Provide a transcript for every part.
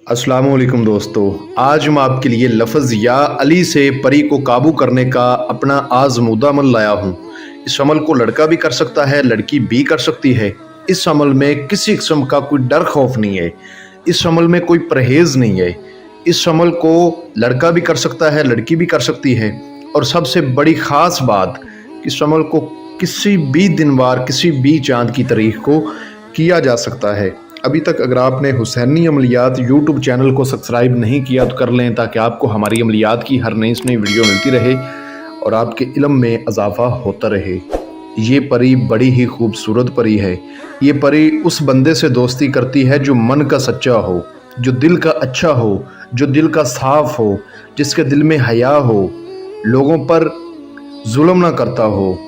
अस्सलाम वालेकुम दोस्तों, आज मैं आपके लिए लफ्ज़ या अली से परी को काबू करने का अपना आज़मूदा अमल लाया हूँ। इस अमल को लड़का भी कर सकता है, लड़की भी कर सकती है। इस अमल में किसी किस्म का कोई डर खौफ नहीं है, इस अमल में कोई परहेज़ नहीं है। इस अमल को लड़का भी कर सकता है, लड़की भी कर सकती है। और सबसे बड़ी ख़ास बात, इस अमल को किसी भी दिनवार, किसी भी चाँद की तारीख को किया जा सकता है। अभी तक अगर आपने हुसैनी अमलियात यूट्यूब चैनल को सब्सक्राइब नहीं किया तो कर लें, ताकि आपको हमारी अमलियात की हर नई से नई वीडियो मिलती रहे और आपके इल्म में इजाफा होता रहे। ये परी बड़ी ही खूबसूरत परी है। ये परी उस बंदे से दोस्ती करती है जो मन का सच्चा हो, जो दिल का अच्छा हो, जो दिल का साफ़ हो, जिसके दिल में हया हो, लोगों पर जुल्म ना करता हो,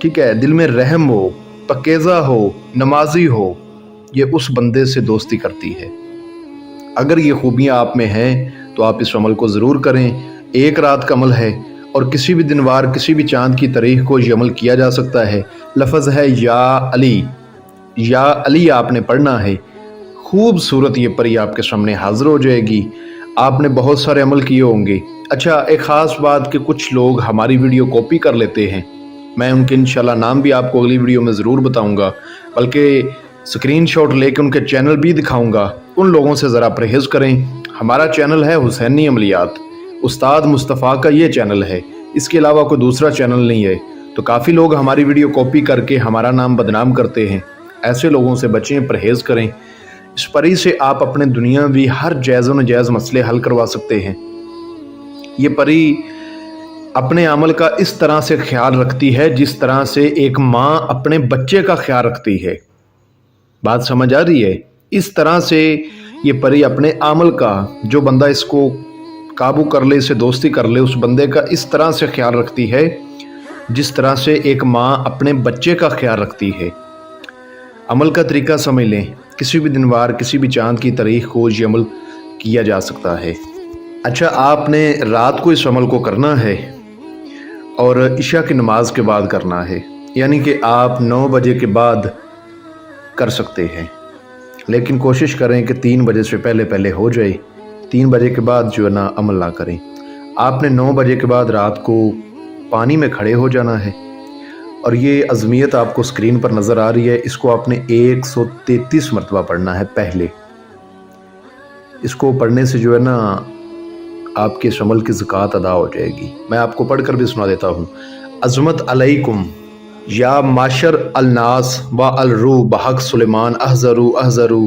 ठीक है, दिल में रहम हो, पकीज़ा हो, नमाजी हो। ये उस बंदे से दोस्ती करती है। अगर ये खूबियाँ आप में हैं तो आप इस अमल को ज़रूर करें। एक रात का अमल है और किसी भी दिनवार, किसी भी चाँद की तारीख को ये अमल किया जा सकता है। लफ्ज़ है या अली। या अली आपने पढ़ना है। खूबसूरत ये परी आपके सामने हाज़िर हो जाएगी। आपने बहुत सारे अमल किए होंगे। अच्छा, एक ख़ास बात कि कुछ लोग हमारी वीडियो कॉपी कर लेते हैं। मैं उनके इंशाल्लाह नाम भी आपको अगली वीडियो में ज़रूर बताऊँगा, बल्कि स्क्रीनशॉट लेके उनके चैनल भी दिखाऊंगा। उन लोगों से ज़रा परहेज़ करें। हमारा चैनल है हुसैनी अमलियात, उस्ताद मुस्तफ़ा का ये चैनल है, इसके अलावा कोई दूसरा चैनल नहीं है। तो काफ़ी लोग हमारी वीडियो कॉपी करके हमारा नाम बदनाम करते हैं। ऐसे लोगों से बचें, परहेज़ करें। इस परी से आप अपने दुनियावी हर जायज़ व नाजायज़ मसले हल करवा सकते हैं। ये परी अपने अमल का इस तरह से ख्याल रखती है जिस तरह से एक माँ अपने बच्चे का ख्याल रखती है। बात समझ आ रही है? इस तरह से ये परी अपने अमल का, जो बंदा इसको काबू कर ले, इसे दोस्ती कर ले, उस बंदे का इस तरह से ख्याल रखती है जिस तरह से एक माँ अपने बच्चे का ख्याल रखती है। अमल का तरीका समझ लें। किसी भी दिनवार, किसी भी चाँद की तारीख को ये अमल किया जा सकता है। अच्छा, आपने रात को इस अमल को करना है और इशा की नमाज के बाद करना है, यानी कि आप 9 बजे के बाद कर सकते हैं, लेकिन कोशिश करें कि 3 बजे से पहले पहले हो जाए। 3 बजे के बाद जो है ना अमल ना करें। आपने 9 बजे के बाद रात को पानी में खड़े हो जाना है और ये अज़मियत आपको स्क्रीन पर नज़र आ रही है। इसको आपने 133 मरतबा पढ़ना है। पहले इसको पढ़ने से जो है ना आपके इस अमल की ज़कात अदा हो जाएगी। मैं आपको पढ़ कर भी सुना देता हूँ। अज़मत अलैकुम या माशर अलनास व अलरू बहक सुलेमान अहज़रू अहज़रू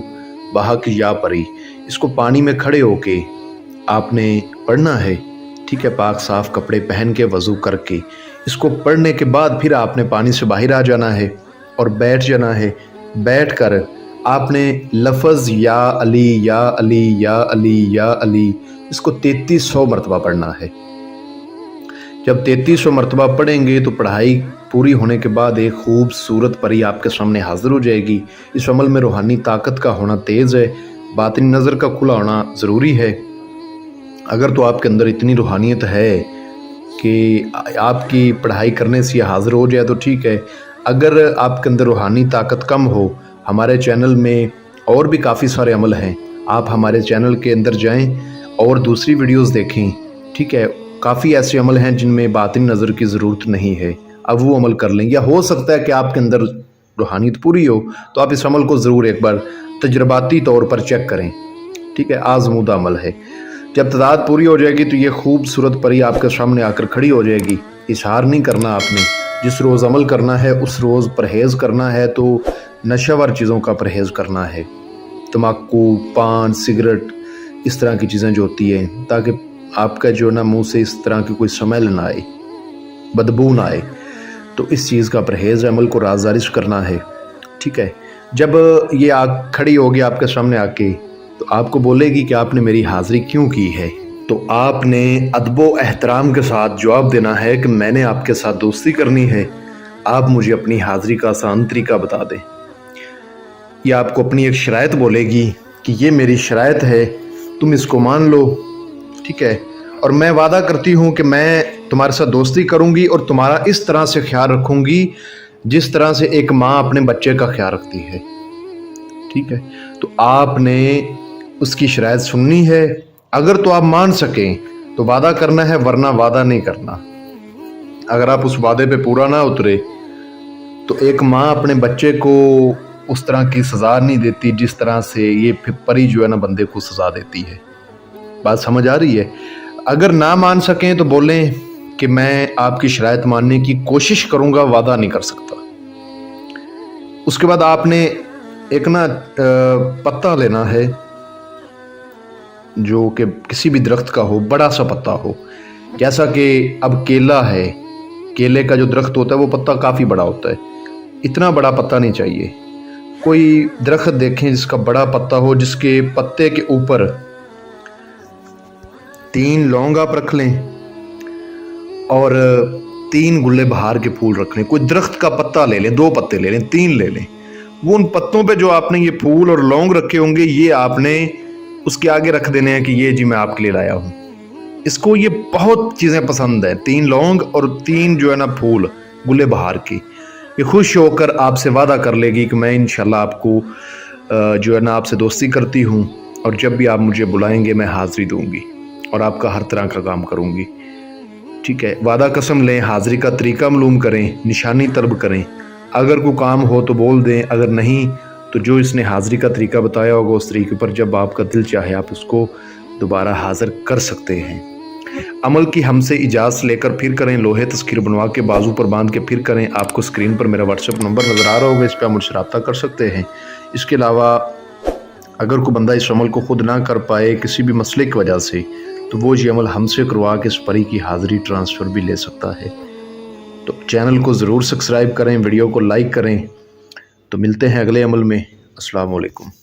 बहक या परी। इसको पानी में खड़े होके आपने पढ़ना है, ठीक है, पाक साफ़ कपड़े पहन के वज़ू करके। इसको पढ़ने के बाद फिर आपने पानी से बाहर आ जाना है और बैठ जाना है। बैठ कर आपने लफ्ज़ या अली या अली या अली या अली, इसको 3300 मरतबा पढ़ना है। जब 3300 मरतबा पढ़ेंगे तो पढ़ाई पूरी होने के बाद एक खूबसूरत परी आपके सामने हाज़िर हो जाएगी। इस अमल में रूहानी ताकत का होना तेज़ है, बातिनी नज़र का खुला होना ज़रूरी है। अगर तो आपके अंदर इतनी रूहानियत है कि आपकी पढ़ाई करने से हाज़िर हो जाए तो ठीक है। अगर आपके अंदर रूहानी ताकत कम हो, हमारे चैनल में और भी काफ़ी सारे अमल हैं। आप हमारे चैनल के अंदर जाएँ और दूसरी वीडियोज़ देखें, ठीक है। काफ़ी ऐसे अमल हैं जिनमें बातिनी नज़र की ज़रूरत नहीं है, अब वो अमल कर लें। या हो सकता है कि आपके अंदर रूहानियत पूरी हो, तो आप इस अमल को ज़रूर एक बार तजर्बाती तौर पर चेक करें, ठीक है। आज़मूदा अमल है। जब तादाद पूरी हो जाएगी तो ये खूबसूरत परी आपके सामने आकर खड़ी हो जाएगी। इशहार नहीं करना आपने। जिस रोज़ अमल करना है उस रोज़ परहेज़ करना है, तो नशावर चीज़ों का परहेज़ करना है। तम्बाकू, पान, सिगरेट, इस तरह की चीज़ें जो होती हैं, ताकि आपका जो ना मुंह से इस तरह की कोई स्मेल ना आए, बदबू ना आए। तो इस चीज़ का परहेज़, अमल को राज़दारिश करना है, ठीक है। जब ये खड़ी होगी आपके सामने आके, तो आपको बोलेगी कि आपने मेरी हाज़िरी क्यों की है। तो आपने अदब व एहतराम के साथ जवाब देना है कि मैंने आपके साथ दोस्ती करनी है, आप मुझे अपनी हाज़िरी का आसान तरीका बता दें। या आपको अपनी एक शराइत बोलेगी कि ये मेरी शराइत है, तुम इसको मान लो, ठीक है। और मैं वादा करती हूँ कि मैं तुम्हारे साथ दोस्ती करूँगी और तुम्हारा इस तरह से ख्याल रखूँगी जिस तरह से एक माँ अपने बच्चे का ख्याल रखती है, ठीक है। तो आपने اس کی شرائط سننی ہے. اگر تو آپ مان سکیں تو وعدہ کرنا ہے، ورنہ وعدہ نہیں کرنا. اگر آپ اس وعدے پہ پورا نہ اترے تو ایک ماں اپنے بچے کو اس طرح کی سزا نہیں دیتی جس طرح سے یہ پری جو ہے نا بندے کو سزا دیتی ہے. بات سمجھ آ رہی ہے؟ اگر نہ مان سکیں تو بولیں کہ میں آپ کی شرائط ماننے کی کوشش کروں گا، وعدہ نہیں کر سکتا. اس کے بعد آپ نے ایک نا پتا لینا ہے جو کہ کسی بھی درخت کا ہو، بڑا سا پتا ہو. جیسا کہ اب کیلا ہے، کیلے کا جو درخت ہوتا ہے وہ پتا کافی بڑا ہوتا ہے. اتنا بڑا پتا نہیں چاہیے. کوئی درخت دیکھیں جس کا بڑا پتا ہو، جس کے پتے کے اوپر 3 لونگ آپ رکھ لیں اور 3 گلے بہار کے پھول رکھ لیں. کوئی درخت کا پتا لے لیں، 2 پتے لے لیں، 3 لے لیں. وہ ان پتوں پہ جو آپ نے یہ پھول اور لونگ رکھے ہوں گے، یہ آپ نے اس کے آگے رکھ دینے ہیں کہ یہ جی میں آپ کے لیے لایا ہوں. اس کو یہ بہت چیزیں پسند ہیں، 3 لونگ اور 3 جو ہے نا پھول گلے بہار کی. یہ خوش ہو کر آپ سے وعدہ کر لے گی کہ میں انشاءاللہ آپ کو جو ہے نا آپ سے دوستی کرتی ہوں، اور جب بھی آپ مجھے بلائیں گے میں حاضری دوں گی اور آپ کا ہر طرح کا کام کروں گی. ٹھیک ہے؟ وعدہ قسم لیں، حاضری کا طریقہ معلوم کریں، نشانی طلب کریں. اگر کوئی کام ہو تو بول دیں، اگر نہیں تو جو اس نے حاضری کا طریقہ بتایا ہوگا اس طریقے پر جب آپ کا دل چاہے آپ اس کو دوبارہ حاضر کر سکتے ہیں. عمل کی ہم سے اجازت لے کر پھر کریں. لوہے تذکیر بنوا کے بازو پر باندھ کے پھر کریں. آپ کو اسکرین پر میرا واٹس ایپ نمبر نظر آ رہا ہوگا، اس پہ آپ مجھ سے رابطہ کر سکتے ہیں. اس کے علاوہ اگر کوئی بندہ اس عمل کو خود نہ کر پائے کسی بھی مسئلے کی وجہ سے، تو وہ یہ عمل ہم سے کروا کے اس پری کی حاضری ٹرانسفر بھی لے سکتا ہے. تو چینل کو ضرور سبسکرائب کریں، ویڈیو کو لائک کریں. تو ملتے ہیں اگلے عمل میں. السلام علیکم.